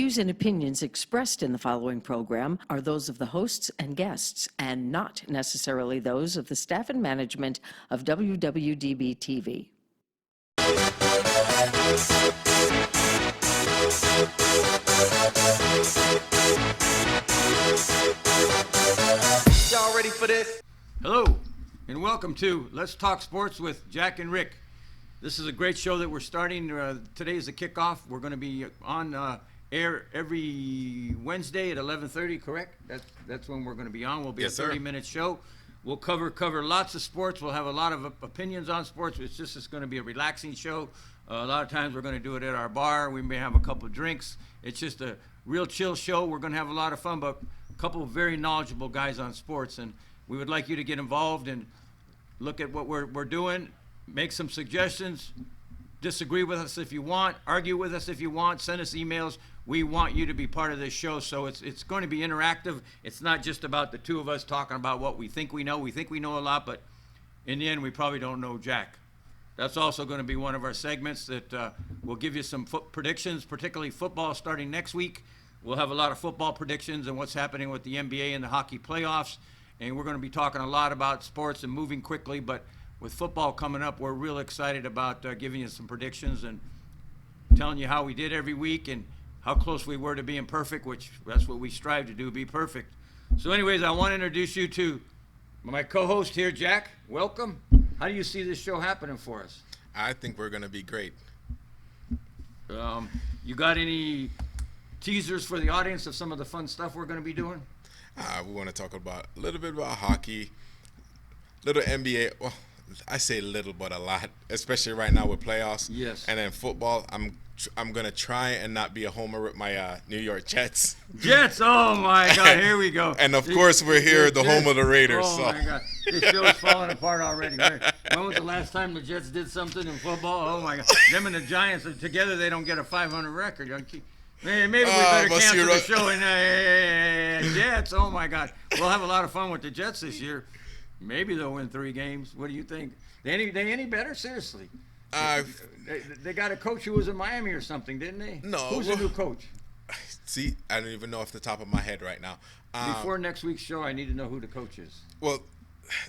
views and opinions expressed in the following program are those of the hosts and guests, and not necessarily those of the staff and management of WWDB-TV. Y'all ready for this? Hello, and welcome to Let's Talk Sports with Jack and Rick. This is a great show that we're starting. Today is the kickoff. We're going to be on air every Wednesday at 11:30, correct? That's when we're going to be on. We'll be Yes, a 30-minute show. We'll cover lots of sports. We'll have a lot of opinions on sports. It's going to be a relaxing show. A lot of times we're going to do it at our bar. We may have a couple of drinks. It's just a real chill show. We're going to have a lot of fun, but a couple of very knowledgeable guys on sports, and we would like you to get involved and look at what we're doing, make some suggestions, disagree with us if you want, argue with us if you want, send us emails. We want you to be part of this show, so it's going to be interactive. It's not just about the two of us talking about what we think we know. We think we know a lot, but in the end, we probably don't know jack. That's also going to be one of our segments that will give you some predictions, particularly football starting next week. We'll have a lot of football predictions and what's happening with the NBA and the hockey playoffs. And we're going to be talking a lot about sports and moving quickly. But with football coming up, we're real excited about giving you some predictions and telling you how we did every week and how close we were to being perfect, which that's what we strive to do, be perfect. So anyways, I want to introduce you to my co-host here, Jack. Welcome. How do you see this show happening for us? I think we're going to be great. You got any teasers for the audience of some of the fun stuff we're going to be doing? We want to talk about a little bit about hockey, little NBA. Well, I say little, but a lot, especially right now with playoffs. Yes. And then football, I'm going to try and not be a homer with my New York Jets. Jets, oh my God, here we go. And of course we're here, the home of the Raiders. Oh my God, this show's falling apart already. When was the last time the Jets did something in football? Oh my God, them and the Giants together, they don't get a 500 record. Maybe we better cancel the show and Jets. Oh my God, we'll have a lot of fun with the Jets this year. Maybe they'll win 3 games. What do you think? They any better? Seriously. They got a coach who was in Miami or something, didn't they? No. Who's the new coach? See, I don't even know off the top of my head right now. Before next week's show, I need to know who the coach is. Well,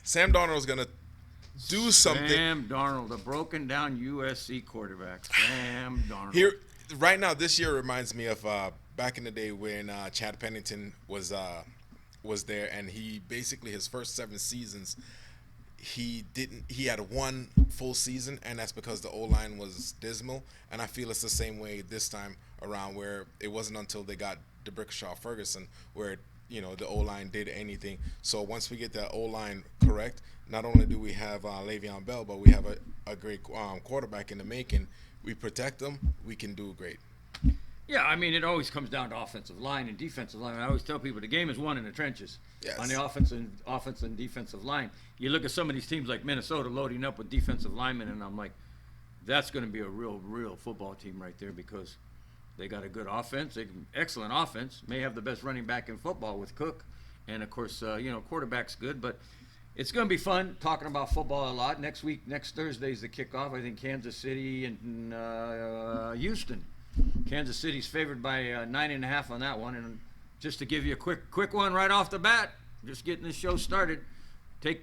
Sam Darnold's going to do something. Sam Darnold, the broken down USC quarterback. Sam Darnold. Here, right now, this year reminds me of back in the day when Chad Pennington was there, and he basically his first 7 seasons, he had 1 full season, and that's because the O-line was dismal. And I feel it's the same way this time around, where it wasn't until they got DeBrickashaw Ferguson where the O-line did anything. So once we get the O-line correct, not only do we have Le'Veon Bell, but we have a great quarterback in the making. We protect them, we can do great. Yeah, I mean, it always comes down to offensive line and defensive line. I always tell people the game is won in the trenches. Yes. On the offense and defensive line. You look at some of these teams like Minnesota loading up with defensive linemen, and I'm like, that's going to be a real football team right there, because they got a good offense, excellent offense, may have the best running back in football with Cook, and of course, quarterback's good, but it's going to be fun talking about football a lot. Next Thursday is the kickoff. I think Kansas City and Houston. Kansas City's favored by 9.5 on that one. And just to give you a quick one right off the bat, just getting this show started, take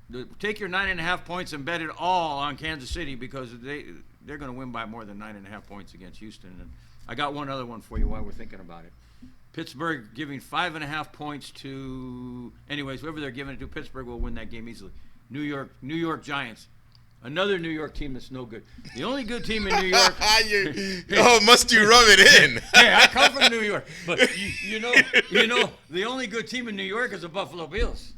your 9.5 points and bet it all on Kansas City, because they're going to win by more than 9.5 points against Houston. And I got one other one for you while we're thinking about it. Pittsburgh giving 5.5 points to, anyways, whoever they're giving it to, Pittsburgh will win that game easily. New York Giants. Another New York team that's no good. The only good team in New York. Must you rub it in? Hey, I come from New York, but you know, the only good team in New York is the Buffalo Bills.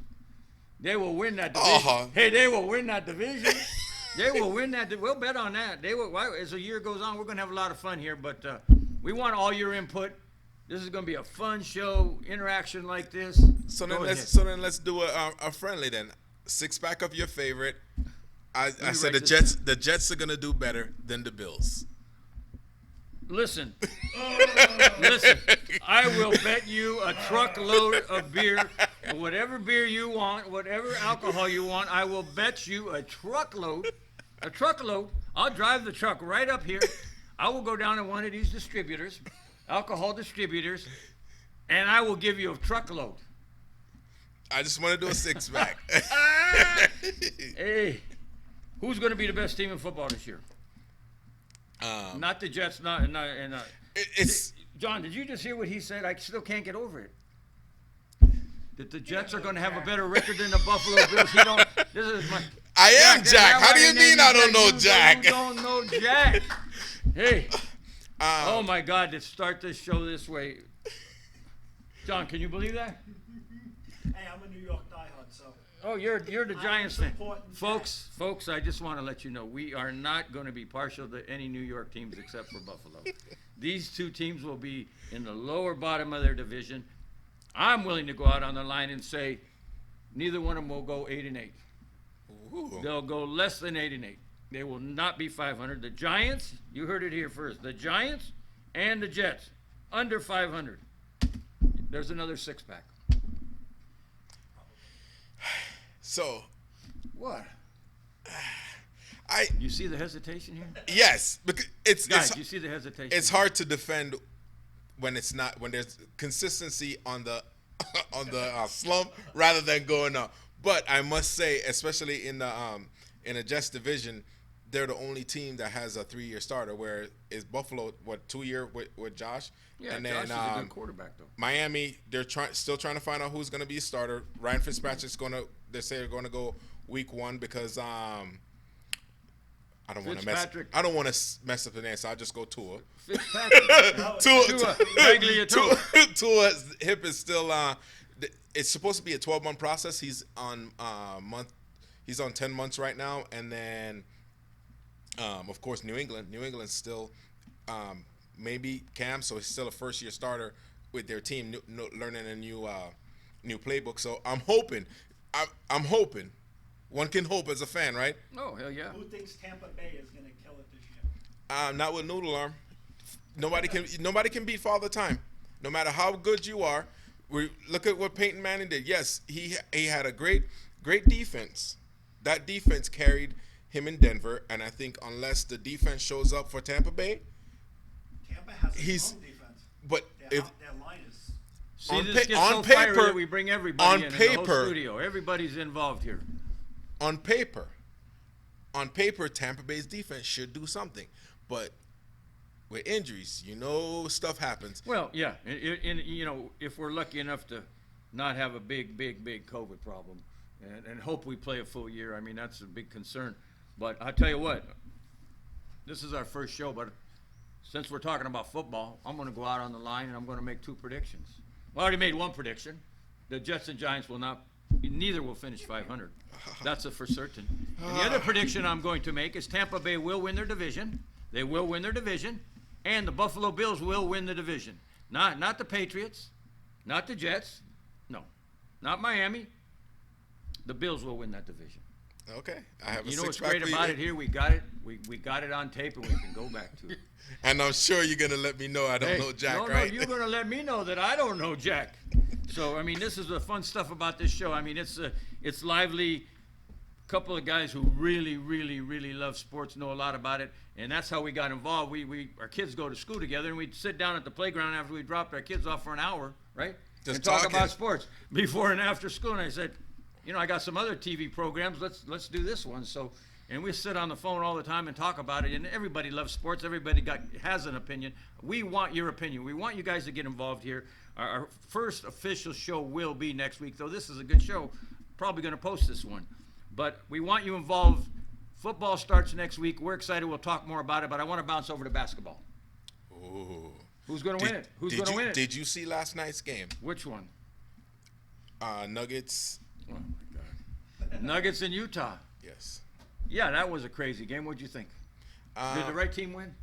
They will win that division. Uh-huh. Hey, they will win that division. They will win that. We'll bet on that. They will. As the year goes on, we're going to have a lot of fun here, but we want all your input. This is going to be a fun show, interaction like this. So then let's do a friendly then. 6-pack of your favorite. I said the Jets are going to do better than the Bills. Listen, I will bet you a truckload of beer, whatever beer you want, whatever alcohol you want, I will bet you a truckload. I'll drive the truck right up here. I will go down to one of these distributors. alcohol distributors, and I will give you a truckload. I just want to do a 6-pack. Hey, who's going to be the best team in football this year? Not the Jets. It's John, did you just hear what he said? I still can't get over it. That the Jets are going to have a better record than the Buffalo Bills. This is my. I am Jack. How do you mean I don't know Jack? You don't know Jack. Hey. Oh my God! To start this show this way, John, can you believe that? Hey, I'm a New York diehard, so. Oh, you're the Giants fan, supporting folks. I just want to let you know we are not going to be partial to any New York teams except for Buffalo. These two teams will be in the lower bottom of their division. I'm willing to go out on the line and say neither one of them will go 8-8. Ooh. They'll go less than 8-8. They will not be 500. The Giants, you heard it here first. The Giants and the Jets under 500. There's another 6-pack. So, What? I You see the hesitation here? yes, because Guys, you see the hesitation? it's hard to defend when there's consistency on the slump rather than going up. But I must say, especially in the Jets division, they're the only team that has a 3-year starter. Where is Buffalo? 2-year with Josh? Yeah, and Josh then is a good quarterback, though. Miami, they're still trying to find out who's going to be a starter. Ryan Fitzpatrick's they say they're going to go week 1 because I don't want to mess up the name, so I'll just go Tua. Fitzpatrick. Tua's hip is still it's supposed to be a 12-month process. He's on 10 months right now, and then of course New England's still maybe Cam, so he's still a first-year starter with their team, learning a new playbook. So I'm hoping. One can hope as a fan, right? Oh, hell yeah. Who thinks Tampa Bay is going to kill it this year? Not with Noodle Arm. Nobody can beat Father Time. No matter how good you are. Look at what Peyton Manning did. Yes, he had a great defense. That defense carried him in Denver, and I think unless the defense shows up for Tampa Bay, Tampa has a strong defense. But Their if line is. See, on this gets on so fiery paper- that we bring everybody on in the whole paper- studio. Everybody's involved here. on paper, Tampa Bay's defense should do something, but with injuries, stuff happens. Well, yeah, and if we're lucky enough to not have a big COVID problem, and hope we play a full year, I mean that's a big concern. But I tell you what, this is our first show, but since we're talking about football, I'm going to go out on the line and I'm going to make 2 predictions. I already made one prediction: the Jets and Giants neither will finish 500. That's a for certain. And the other prediction I'm going to make is Tampa Bay will win their division. They will win their division, and the Buffalo Bills will win the division. Not the Patriots, not the Jets, no, not Miami. The Bills will win that division. Okay, I have a You know what's 6-pack great for you. about it here? We got it. We got it on tape, and we can go back to it. And I'm sure you're gonna let me know I don't know Jack, right? No, you're going to let me know that I don't know Jack. So, I mean, this is the fun stuff about this show. I mean, it's lively. A couple of guys who really, really, really love sports, know a lot about it, and that's how we got involved. Our kids go to school together, and we'd sit down at the playground after we dropped our kids off for an hour, right? Just and talk talking. about sports before and after school. And I said, I got some other TV programs. Let's do this one. So, and we sit on the phone all the time and talk about it. And everybody loves sports. Everybody has an opinion. We want your opinion. We want you guys to get involved here. Our first official show will be next week, though this is a good show. Probably going to post this one. But we want you involved. Football starts next week. We're excited. We'll talk more about it. But I want to bounce over to basketball. Ooh. Who's going to win it? Who's going to win it? Did you see last night's game? Which one? Nuggets. Oh, my God. Nuggets in Utah. Yes. Yeah, that was a crazy game. What'd you think? Did the right team win?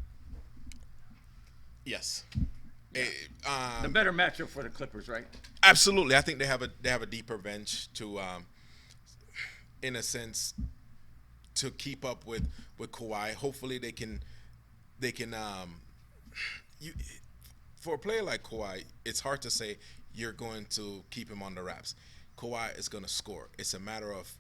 Yes. The better matchup for the Clippers, right? Absolutely. I think they have a deeper bench to, in a sense, to keep up with Kawhi. Hopefully they can. For a player like Kawhi, it's hard to say you're going to keep him on the wraps. Kawhi is going to score. It's a matter of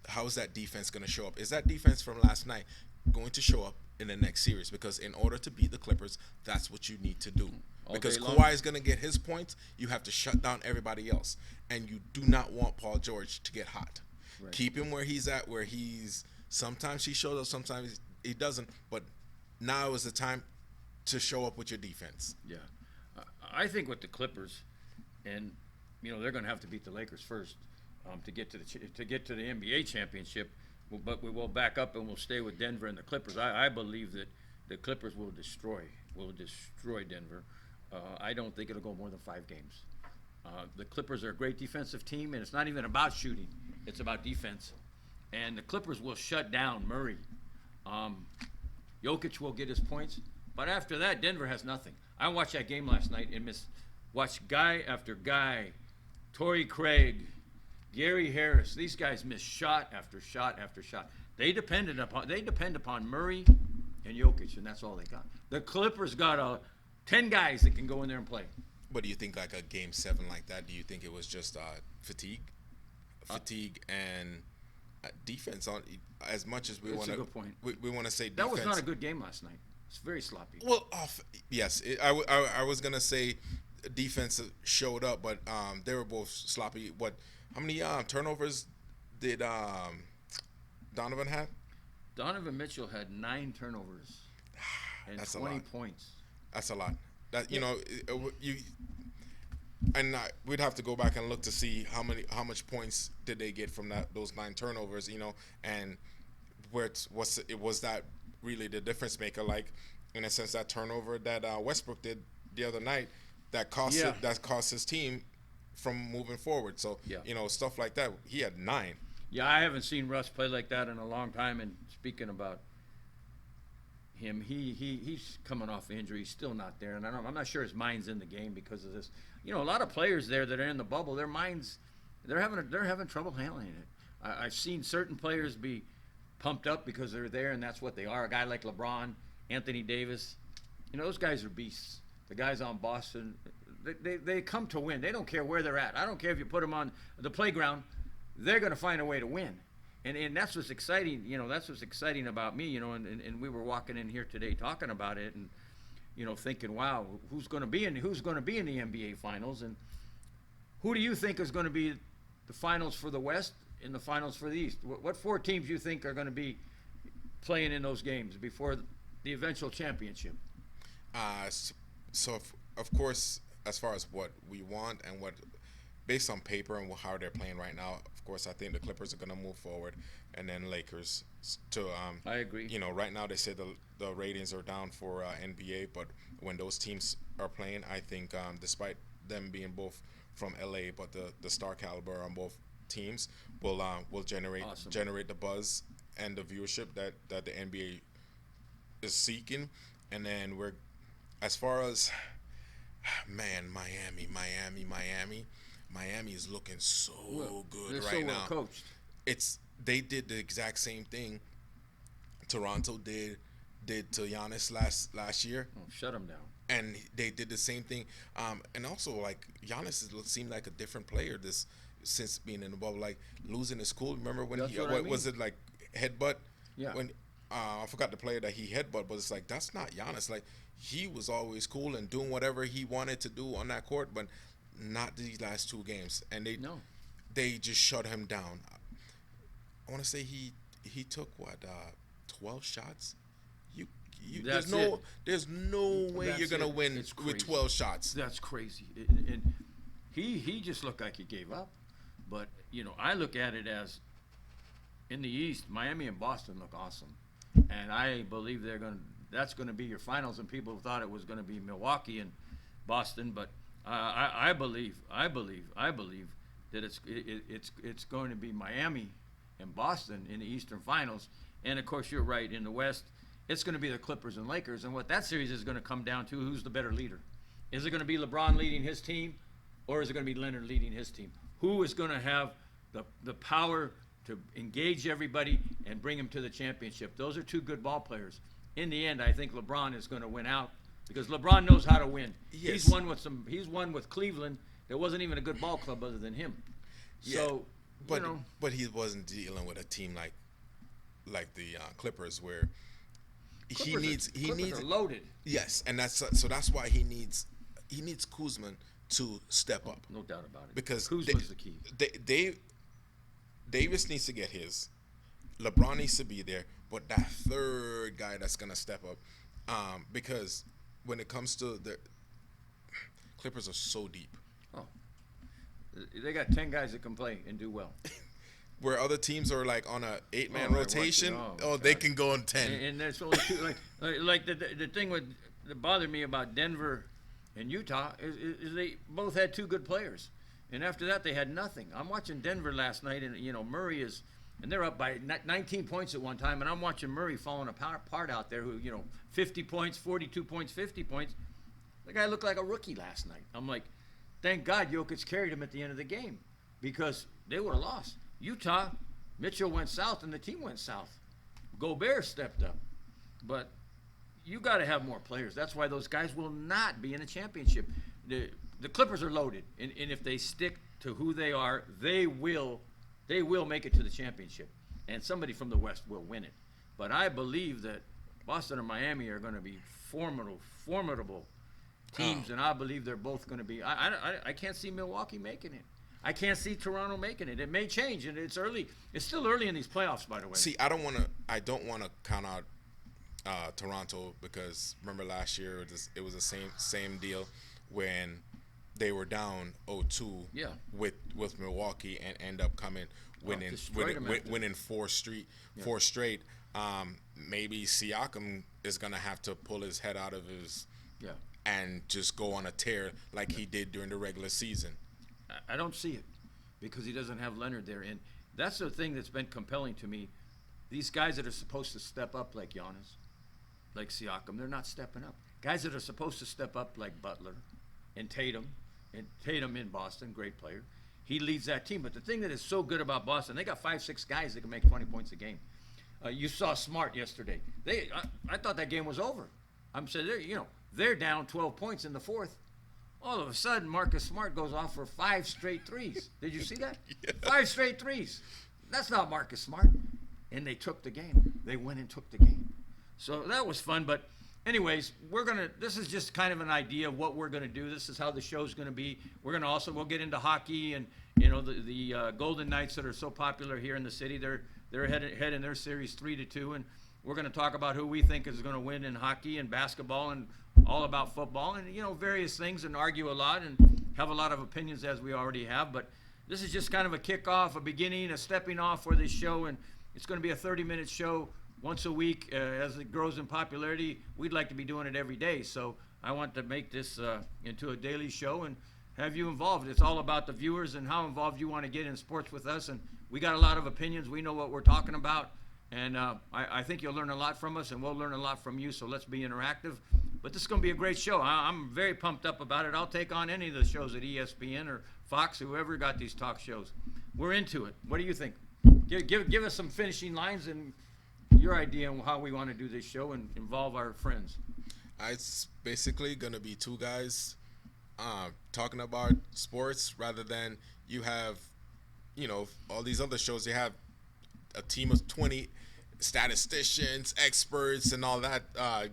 how is that defense going to show up? Is that defense from last night going to show up in the next series? Because in order to beat the Clippers, that's what you need to do. because day long. Kawhi is going to get his points. You have to shut down everybody else, and you do not want Paul George to get hot. Right. Keep him where he's at, where he's sometimes he shows up, sometimes he doesn't. But now is the time to show up with your defense. Yeah, I think with the Clippers, and they're going to have to beat the Lakers first to get to the NBA championship. But we will back up and we'll stay with Denver and the Clippers. I believe that the Clippers will destroy Denver. I don't think it'll go more than 5 games. The Clippers are a great defensive team, and it's not even about shooting; it's about defense. And the Clippers will shut down Murray. Jokic will get his points, but after that, Denver has nothing. I watched that game last night and watched guy after guy, Torrey Craig, Gary Harris. These guys miss shot after shot after shot. They depend upon Murray and Jokic, and that's all they got. The Clippers got 10 guys that can go in there and play. But do you think like a game 7 like that? Do you think it was just fatigue and defense on as much as we want to? That's a good point. We want to say defense. That was not a good game last night. It's very sloppy. Well, yes, I was gonna say defense showed up, but they were both sloppy. How many turnovers did Donovan have? Donovan Mitchell had 9 turnovers and That's 20 a lot. points. That's a lot. We'd have to go back and look to see how much points did they get from those 9 turnovers, and was that really the difference maker? Like in a sense, that turnover that Westbrook did the other night that cost his team from moving forward. So stuff like that. He had 9. Yeah, I haven't seen Russ play like that in a long time. And speaking about him, he's coming off injury. He's still not there, and I'm not sure his mind's in the game because of this. A lot of players there that are in the bubble, their minds, they're having trouble handling it. I've seen certain players be pumped up because they're there, and that's what they are. A guy like LeBron, Anthony Davis, those guys are beasts. The guys on Boston, they come to win. They don't care where they're at. I don't care if you put them on the playground. They're going to find a way to win. And that's what's exciting. That's what's exciting about me. And we were walking in here today talking about it, and thinking, wow, who's going to be in the NBA Finals, and who do you think is going to be the finals for the West and the finals for the East? What 4 teams do you think are going to be playing in those games before the eventual championship? So of course, as far as what we want and what, based on paper and how they're playing right now, of course, I think the Clippers are going to move forward, and then Lakers. I agree. Right now they say the ratings are down for NBA, but when those teams are playing, I think despite them being both from LA, but the star caliber on both teams will generate the buzz and the viewership that the NBA is seeking. And then as far as Miami is looking so good right now. Well coached. They did the exact same thing Toronto did to Giannis last year. Oh, shut him down. And they did the same thing. And also, like, Giannis seemed like a different player since being in the bubble. Like, losing his cool. Remember when was it, like, headbutt? Yeah. When I forgot the player that he headbutt, but it's like, that's not Giannis. Like, he was always cool and doing whatever he wanted to do on that court, but not these last 2 games. And they just shut him down. I want to say he took 12 shots. There's no way you're gonna win with 12 shots. That's crazy. And he just looked like he gave up. But I look at it as in the East, Miami and Boston look awesome, and I believe that's going to be your finals. And people thought it was going to be Milwaukee and Boston, but I believe that it's going to be Miami and Boston in the Eastern Finals. And of course, you're right, in the West, it's going to be the Clippers and Lakers. And what that series is going to come down to, who's the better leader? Is it going to be LeBron leading his team, or is it going to be Leonard leading his team? Who is going to have the power to engage everybody and bring them to the championship? Those are 2 good ball players. In the end, I think LeBron is going to win out because LeBron knows how to win. Yes. He's won with Cleveland. There wasn't even a good ball club other than him. Yeah. So, but he wasn't dealing with a team like the Clippers, where he needs are loaded. Yes, and that's why he needs needs Kuzma to step up. No doubt about it. Because Kuzma's the key. Davis needs to get his. LeBron needs to be there, but that third guy that's gonna step up, because when it comes to the Clippers are so deep. Oh, they got 10 guys that can play and do well. Where other teams are like on a 8-man Oh, I rotation, watch it. they can go on 10. And there's only two. Like the thing that bothered me about Denver and Utah is they both had two good players, and after that they had nothing. I'm watching Denver last night, and Murray is, and they're up by 19 points at one time, and I'm watching Murray falling apart out there. Who 50 points, 42 points, 50 points. The guy looked like a rookie last night. I'm like, thank God Jokic carried him at the end of the game, because they would have lost. Utah, Mitchell went south, and the team went south. Gobert stepped up, but you got to have more players. That's why those guys will not be in a championship. The Clippers are loaded, and if they stick to who they are, they will make it to the championship, and somebody from the West will win it. But I believe that Boston and Miami are going to be formidable teams, and I believe they're both going to be. I can't see Milwaukee making it. I can't see Toronto making it. It may change, and it's early. It's still early in these playoffs, by the way. See, I don't want to count out Toronto, because remember last year it was the same deal when they were down 0-2 with Milwaukee and end up winning four straight. Maybe Siakam is gonna have to pull his head out of his and just go on a tear like he did during the regular season. I don't see it, because he doesn't have Leonard there, and that's the thing that's been compelling to me. These guys that are supposed to step up, like Giannis, like Siakam, they're not stepping up. Guys that are supposed to step up, like Butler and Tatum in Boston, great player. He leads that team. But the thing that is so good about Boston, they got 5-6 guys that can make 20 points a game. You saw Smart yesterday. I thought that game was over. I'm saying they're down 12 points in the fourth. All of a sudden, Marcus Smart goes off for 5 straight threes. Did you see that? Yeah. 5 straight threes. That's not Marcus Smart. And they took the game. They went and took the game. So that was fun. But anyways, this is just kind of an idea of what we're going to do. This is how the show's going to be. We'll get into hockey, and the Golden Knights that are so popular here in the city. They're ahead in their series 3-2, and we're going to talk about who we think is going to win in hockey and basketball and all about football and various things, and argue a lot and have a lot of opinions, as we already have. But this is just kind of a kickoff, a beginning, a stepping off for this show, and it's going to be a 30-minute show once a week. As it grows in popularity, we'd like to be doing it every day. So I want to make this into a daily show and have you involved. It's all about the viewers and how involved you want to get in sports with us. And we got a lot of opinions. We know what we're talking about. And I think you'll learn a lot from us, and we'll learn a lot from you. So let's be interactive. But this is going to be a great show. I'm very pumped up about it. I'll take on any of the shows at ESPN or Fox, whoever got these talk shows. We're into it. What do you think? Give us some finishing lines and your idea on how we want to do this show and involve our friends. It's basically going to be two guys talking about sports, rather than you have, all these other shows. You have a team of 20 statisticians, experts, and all that,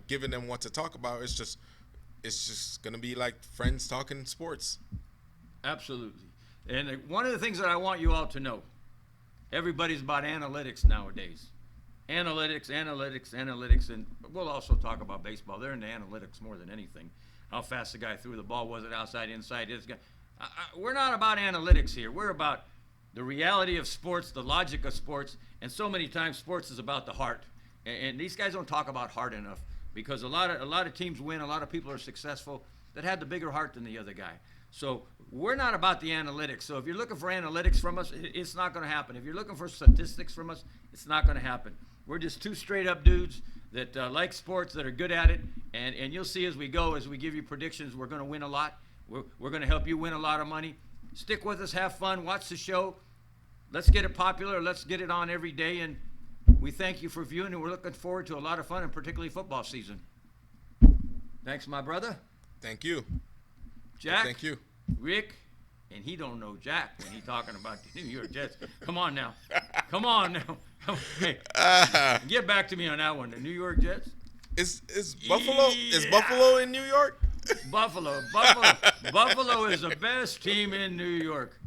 giving them what to talk about. It's just going to be like friends talking sports. Absolutely. And one of the things that I want you all to know, everybody's about analytics nowadays. Analytics, and we'll also talk about baseball. They're into analytics more than anything. How fast the guy threw the ball, was it outside, inside? We're not about analytics here. We're about the reality of sports, the logic of sports, and so many times sports is about the heart. And these guys don't talk about heart enough, because a lot of teams win, a lot of people are successful that had the bigger heart than the other guy. So we're not about the analytics. So if you're looking for analytics from us, it's not going to happen. If you're looking for statistics from us, it's not going to happen. We're just two straight-up dudes that like sports, that are good at it, and you'll see as we go, as we give you predictions, we're going to win a lot. We're going to help you win a lot of money. Stick with us, have fun, watch the show. Let's get it popular. Let's get it on every day, and we thank you for viewing, and we're looking forward to a lot of fun, and particularly football season. Thanks, my brother. Thank you. Jack. Thank you. Rick, and he don't know Jack when he's talking about the New York Jets. Come on now. Come on now. Hey, get back to me on that one. The New York Jets. Is Buffalo in New York? Buffalo is the best team in New York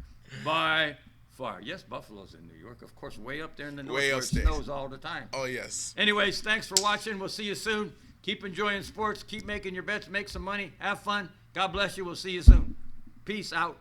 by far. Yes, Buffalo's in New York, of course, way up there in the north Way where it upstate. snows all the time. Oh yes. Anyways, thanks for watching. We'll see you soon. Keep enjoying sports. Keep making your bets. Make some money. Have fun. God bless you. We'll see you soon. Peace out.